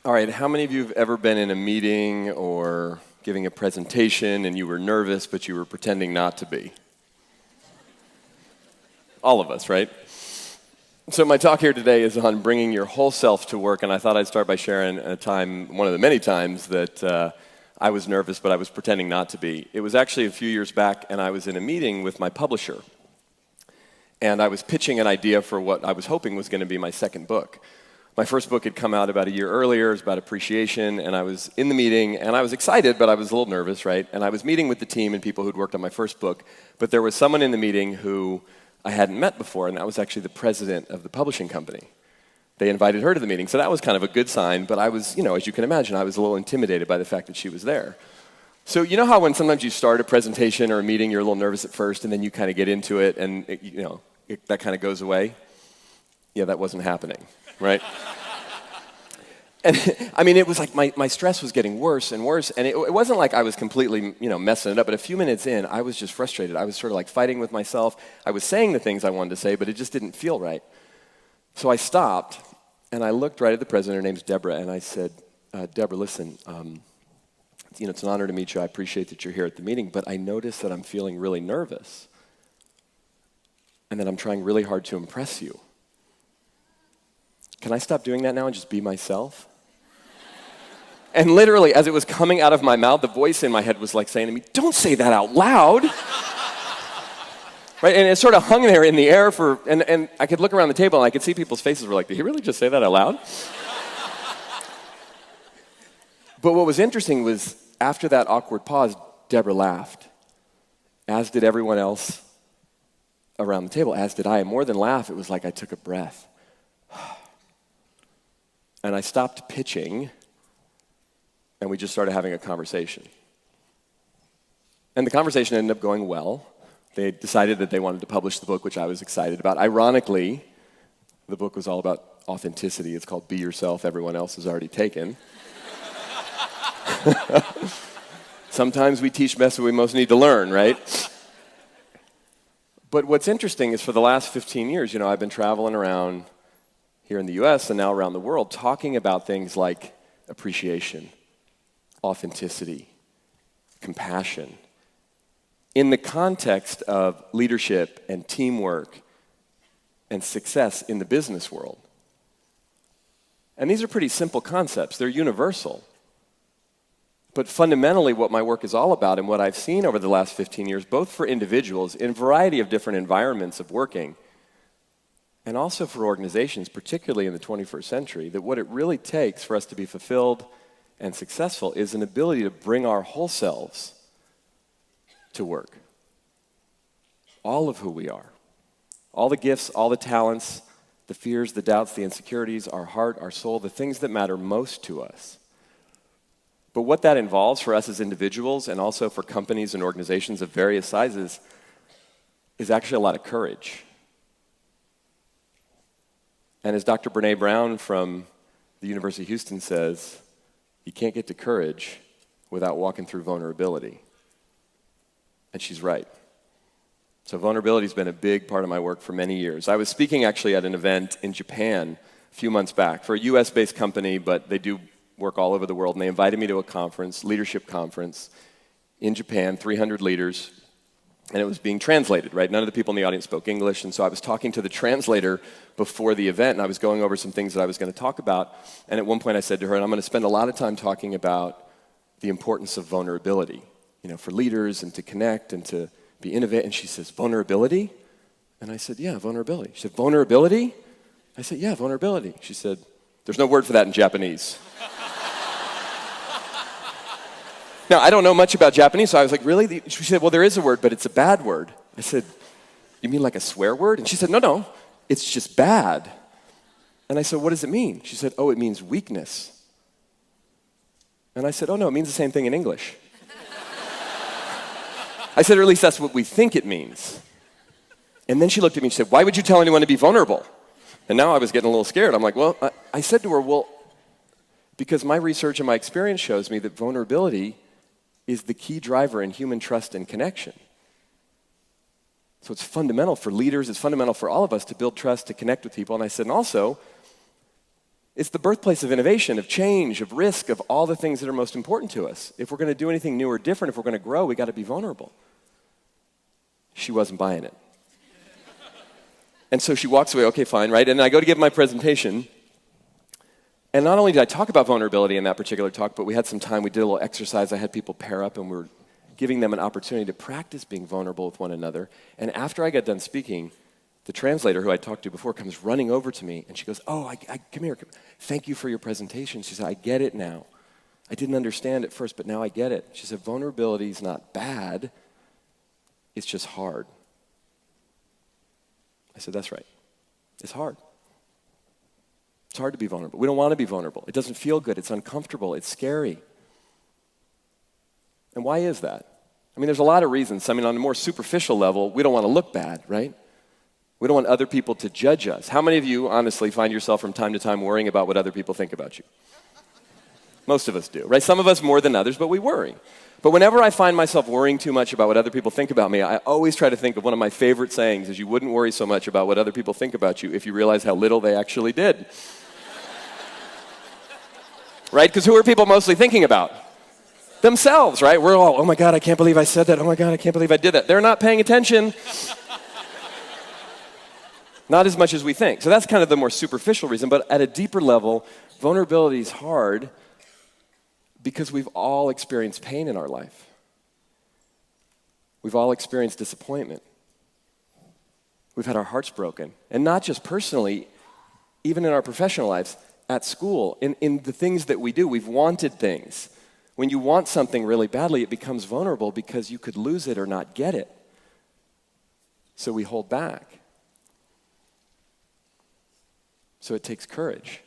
All right, how many of you have ever been in a meeting or giving a presentation and you were nervous, but you were pretending not to be? All of us, right? So my talk here today is on bringing your whole self to work, and I thought I'd start by sharing a time, one of the many times that I was nervous, but I was pretending not to be. It was actually a few years back, and I was in a meeting with my publisher, and I was pitching an idea for what I was hoping was going to be my second book. My first book had come out about a year earlier. It was about appreciation, and I was in the meeting, and I was excited, but I was a little nervous, right? And I was meeting with the team and people who'd worked on my first book, but there was someone in the meeting who I hadn't met before, and that was actually the president of the publishing company. They invited her to the meeting, so that was kind of a good sign, but I was, as you can imagine, I was a little intimidated by the fact that she was there. So you know how when sometimes you start a presentation or a meeting, you're a little nervous at first, and then you kind of get into it, and that kind of goes away? Yeah, that wasn't happening, right? And I mean, it was like my stress was getting worse and worse, and it wasn't like I was completely, messing it up, but a few minutes in, I was just frustrated. I was sort of like fighting with myself. I was saying the things I wanted to say, but it just didn't feel right. So I stopped, and I looked right at the president. Her name's Deborah, and I said, Deborah, listen, it's an honor to meet you. I appreciate that you're here at the meeting, but I noticed that I'm feeling really nervous, and that I'm trying really hard to impress you. Can I stop doing that now and just be myself? And literally, as it was coming out of my mouth, the voice in my head was like saying to me, don't say that out loud. Right? And it sort of hung there in the air and I could look around the table and I could see people's faces were like, did he really just say that out loud? But what was interesting was after that awkward pause, Deborah laughed, as did everyone else around the table, as did I. And more than laugh, it was like I took a breath. And I stopped pitching, and we just started having a conversation. And the conversation ended up going well. They decided that they wanted to publish the book, which I was excited about. Ironically, the book was all about authenticity. It's called Be Yourself, Everyone Else Is Already Taken. Sometimes we teach best what we most need to learn, right? But what's interesting is for the last 15 years, I've been traveling around here in the US and now around the world, talking about things like appreciation, authenticity, compassion, in the context of leadership and teamwork and success in the business world. And these are pretty simple concepts. They're universal. But fundamentally, what my work is all about and what I've seen over the last 15 years, both for individuals in a variety of different environments of working, and also for organizations, particularly in the 21st century, that what it really takes for us to be fulfilled and successful is an ability to bring our whole selves to work. All of who we are. All the gifts, all the talents, the fears, the doubts, the insecurities, our heart, our soul, the things that matter most to us. But what that involves for us as individuals and also for companies and organizations of various sizes is actually a lot of courage. And as Dr. Brene Brown from the University of Houston says, you can't get to courage without walking through vulnerability. And she's right. So vulnerability has been a big part of my work for many years. I was speaking actually at an event in Japan a few months back for a US-based company, but they do work all over the world, and they invited me to a conference, leadership conference, in Japan, 300 leaders, and it was being translated, right? None of the people in the audience spoke English, and so I was talking to the translator before the event, and I was going over some things that I was going to talk about, and at one point I said to her, and I'm going to spend a lot of time talking about the importance of vulnerability, for leaders and to connect and to be innovative, and she says, vulnerability? And I said, yeah, vulnerability. She said, vulnerability? I said, yeah, vulnerability. She said, there's no word for that in Japanese. Now, I don't know much about Japanese, so I was like, really? She said, well, there is a word, but it's a bad word. I said, you mean like a swear word? And she said, no, it's just bad. And I said, what does it mean? She said, oh, it means weakness. And I said, oh, no, it means the same thing in English. I said, or at least that's what we think it means. And then she looked at me and she said, why would you tell anyone to be vulnerable? And now I was getting a little scared. I'm like, well, I said to her, well, because my research and my experience shows me that vulnerability is the key driver in human trust and connection. So it's fundamental for leaders, it's fundamental for all of us to build trust, to connect with people. And I said, and also, It's the birthplace of innovation, of change, of risk, of all the things that are most important to us. If we're going to do anything new or different, if we're going to grow, we got to be vulnerable. She wasn't buying it. And so she walks away, okay, fine, right? And I go to give my presentation. And not only did I talk about vulnerability in that particular talk, but we had some time, we did a little exercise. I had people pair up and we were giving them an opportunity to practice being vulnerable with one another. And after I got done speaking, the translator who I talked to before comes running over to me and she goes, oh, come here. Thank you for your presentation. She said, I get it now. I didn't understand at first, but now I get it. She said, vulnerability is not bad. It's just hard. I said, that's right. It's hard. It's hard to be vulnerable. We don't want to be vulnerable. It doesn't feel good. It's uncomfortable. It's scary. And why is that? I mean, there's a lot of reasons. I mean, on a more superficial level, we don't want to look bad, right? We don't want other people to judge us. How many of you, honestly, find yourself from time to time worrying about what other people think about you? Most of us do, right? Some of us more than others, but we worry. But whenever I find myself worrying too much about what other people think about me, I always try to think of one of my favorite sayings is you wouldn't worry so much about what other people think about you if you realize how little they actually did. Right? Because who are people mostly thinking about? Themselves, right? We're all, oh my God, I can't believe I said that. Oh my God, I can't believe I did that. They're not paying attention. Not as much as we think. So that's kind of the more superficial reason, but at a deeper level, vulnerability is hard because we've all experienced pain in our life. We've all experienced disappointment. We've had our hearts broken. And not just personally, even in our professional lives, at school, in the things that we do, we've wanted things. When you want something really badly, it becomes vulnerable because you could lose it or not get it. So we hold back. So it takes courage.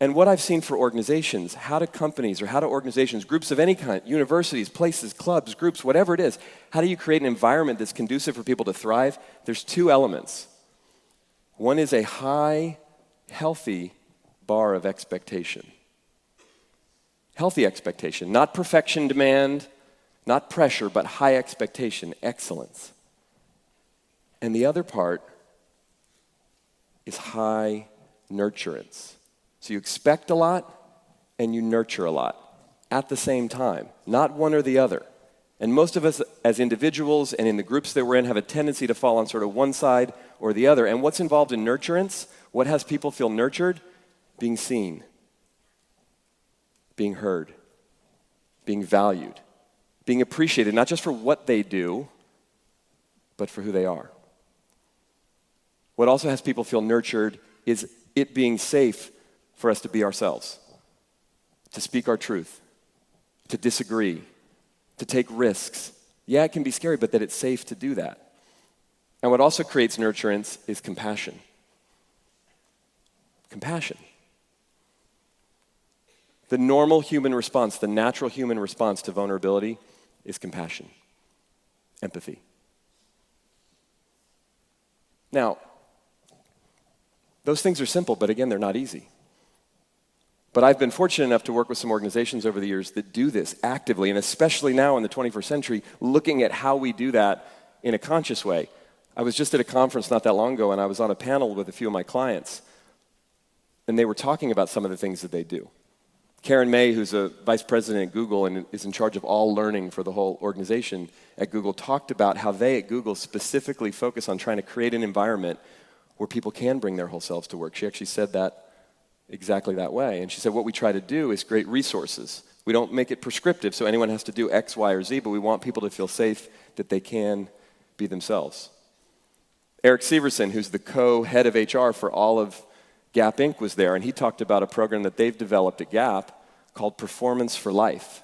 And what I've seen for organizations, how do companies or how do organizations, groups of any kind, universities, places, clubs, groups, whatever it is, how do you create an environment that's conducive for people to thrive? There's two elements. One is a high, healthy bar of expectation. Healthy expectation, not perfection demand, not pressure, but high expectation, excellence. And the other part is high nurturance. So you expect a lot and you nurture a lot at the same time, not one or the other. And most of us as individuals and in the groups that we're in have a tendency to fall on sort of one side or the other. And what's involved in nurturance? What has people feel nurtured? Being seen, being heard, being valued, being appreciated, not just for what they do, but for who they are. What also has people feel nurtured is it being safe for us to be ourselves, to speak our truth, to disagree, to take risks. Yeah, it can be scary, but that it's safe to do that. And what also creates nurturance is compassion. Compassion. The normal human response, the natural human response to vulnerability is compassion, empathy. Now, those things are simple, but again, they're not easy. But I've been fortunate enough to work with some organizations over the years that do this actively, and especially now in the 21st century, looking at how we do that in a conscious way. I was just at a conference not that long ago, and I was on a panel with a few of my clients, and they were talking about some of the things that they do. Karen May, who's a vice president at Google and is in charge of all learning for the whole organization at Google, talked about how they at Google specifically focus on trying to create an environment where people can bring their whole selves to work. She actually said that exactly that way. And she said, what we try to do is create resources. We don't make it prescriptive, so anyone has to do X, Y, or Z, but we want people to feel safe that they can be themselves. Eric Severson, who's the co-head of HR for all of Gap Inc., was there, and he talked about a program that they've developed at Gap called Performance for Life,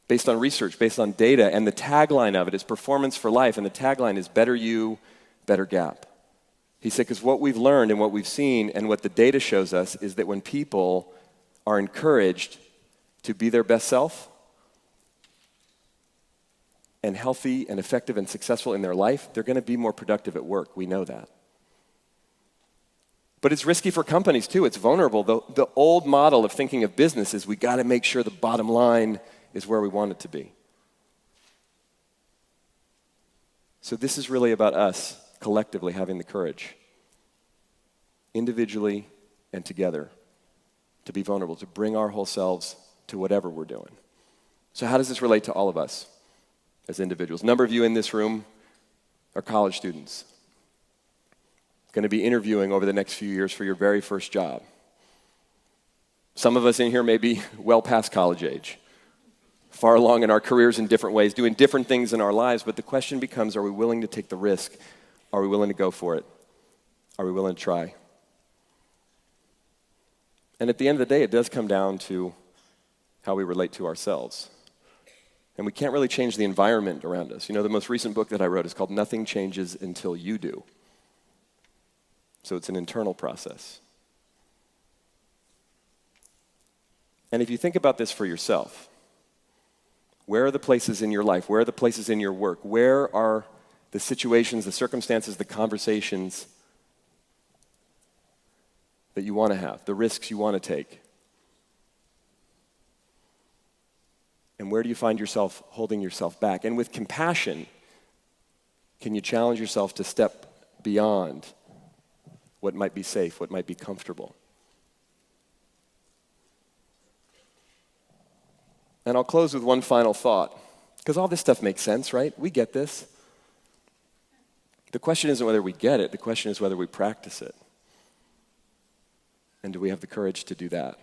based on research, based on data, and the tagline of it is Performance for Life, and the tagline is Better You, Better Gap. He said, because what we've learned and what we've seen and what the data shows us is that when people are encouraged to be their best self and healthy and effective and successful in their life, they're going to be more productive at work. We know that. But it's risky for companies too. It's vulnerable. The old model of thinking of business is we got to make sure the bottom line is where we want it to be. So this is really about us collectively having the courage, individually and together, to be vulnerable, to bring our whole selves to whatever we're doing. So how does this relate to all of us as individuals? A number of you in this room are college students, going to be interviewing over the next few years for your very first job. Some of us in here may be well past college age, far along in our careers in different ways, doing different things in our lives, but the question becomes, are we willing to take the risk? Are we willing to go for it? Are we willing to try? And at the end of the day, it does come down to how we relate to ourselves. And we can't really change the environment around us. You know, the most recent book that I wrote is called Nothing Changes Until You Do. So it's an internal process. And if you think about this for yourself, where are the places in your life? Where are the places in your work? Where are the situations, the circumstances, the conversations that you want to have, the risks you want to take? And where do you find yourself holding yourself back? And with compassion, can you challenge yourself to step beyond what might be safe, what might be comfortable? And I'll close with one final thought, because all this stuff makes sense, right? We get this. The question isn't whether we get it, the question is whether we practice it. And do we have the courage to do that?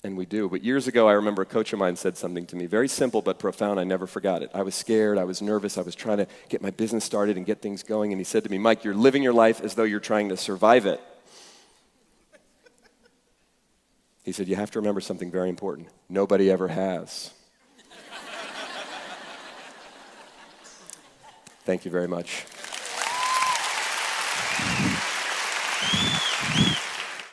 And we do. But years ago, I remember a coach of mine said something to me, very simple but profound. I never forgot it. I was scared. I was nervous. I was trying to get my business started and get things going. And he said to me, Mike, you're living your life as though you're trying to survive it. He said, you have to remember something very important. Nobody ever has. Thank you very much.